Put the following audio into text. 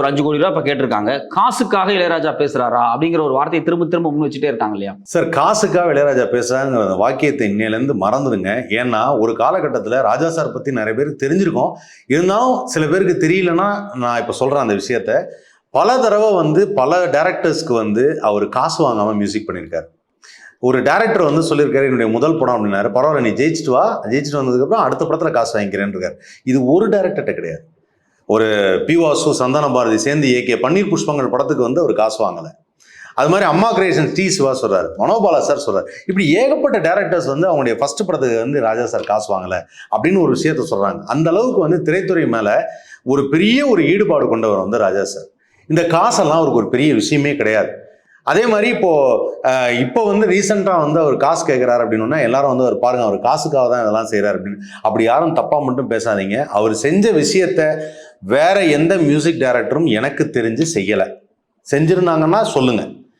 ஒரு 5 கோடி ரூபாய் இப்ப கேட்டிருக்காங்க. காசுக்காக இளையராஜா பேசுறாரா அப்படிங்கிற ஒரு வார்த்தையை திரும்ப திரும்ப முன் வச்சுட்டே இருக்காங்க இல்லையா? சார், காசுக்காக இளையராஜா பேசுறாங்கிற அந்த வாக்கியத்தை இன்னையிலேருந்து மறந்துடுங்க. ஏன்னா ஒரு காலகட்டத்தில் ராஜா சார் பற்றி நிறைய பேருக்கு தெரிஞ்சிருக்கும். இருந்தாலும் சில பேருக்கு தெரியலன்னா நான் இப்போ சொல்கிறேன் அந்த விஷயத்த. பல தடவை பல டைரக்டர்ஸ்க்கு அவர் காசு வாங்காமல் மியூசிக் பண்ணியிருக்காரு. ஒரு டைரக்டர் சொல்லியிருக்காரு, என்னுடைய முதல் படம் அப்படின்னாரு, பரவாயில்ல நீ ஜெயிச்சுட்டு வா, ஜெயிச்சுட்டு வந்ததுக்கப்புறம் அடுத்த படத்தில் காசு வாங்கிக்கிறேன்னு இருக்காரு. இது ஒரு டைரக்டர்கிட்ட கிடையாது. ஒரு பி வாசு, சந்தான பாரதி சேர்ந்து இயக்கிய பன்னீர் புஷ்பங்கள் படத்துக்கு ஒரு காசு வாங்கலை. அது மாதிரி அம்மா கிரியேஷன் டி சிவா சொல்றாரு, மனோபாலா சார் சொல்றாரு, இப்படி ஏகப்பட்ட டேரக்டர்ஸ் அவங்களுடைய ஃபர்ஸ்ட் படத்துக்கு ராஜா சார் காசு வாங்கலை அப்படின்னு ஒரு விஷயத்த சொல்றாங்க. அந்த அளவுக்கு திரைத்துறை மேல ஒரு பெரிய ஒரு ஈடுபாடு கொண்டவர் ராஜா சார். இந்த காசெல்லாம் அவருக்கு ஒரு பெரிய விஷயமே கிடையாது. அதே மாதிரி இப்போ ரீசெண்டா அவர் காசு கேட்கிறாரு அப்படின்னா எல்லாரும் அவர் பாருங்க, அவர் காசுக்காக தான் இதெல்லாம் செய்யறாரு அப்படின்னு. அப்படி யாரும் தப்பா மட்டும் பேசாதீங்க. அவர் செஞ்ச விஷயத்த வேற எந்த மியூசிக் டைரக்டரும் எனக்கு தெரிஞ்சு செய்யலை. செஞ்சிருந்தாங்கன்னா சொல்லுங்க.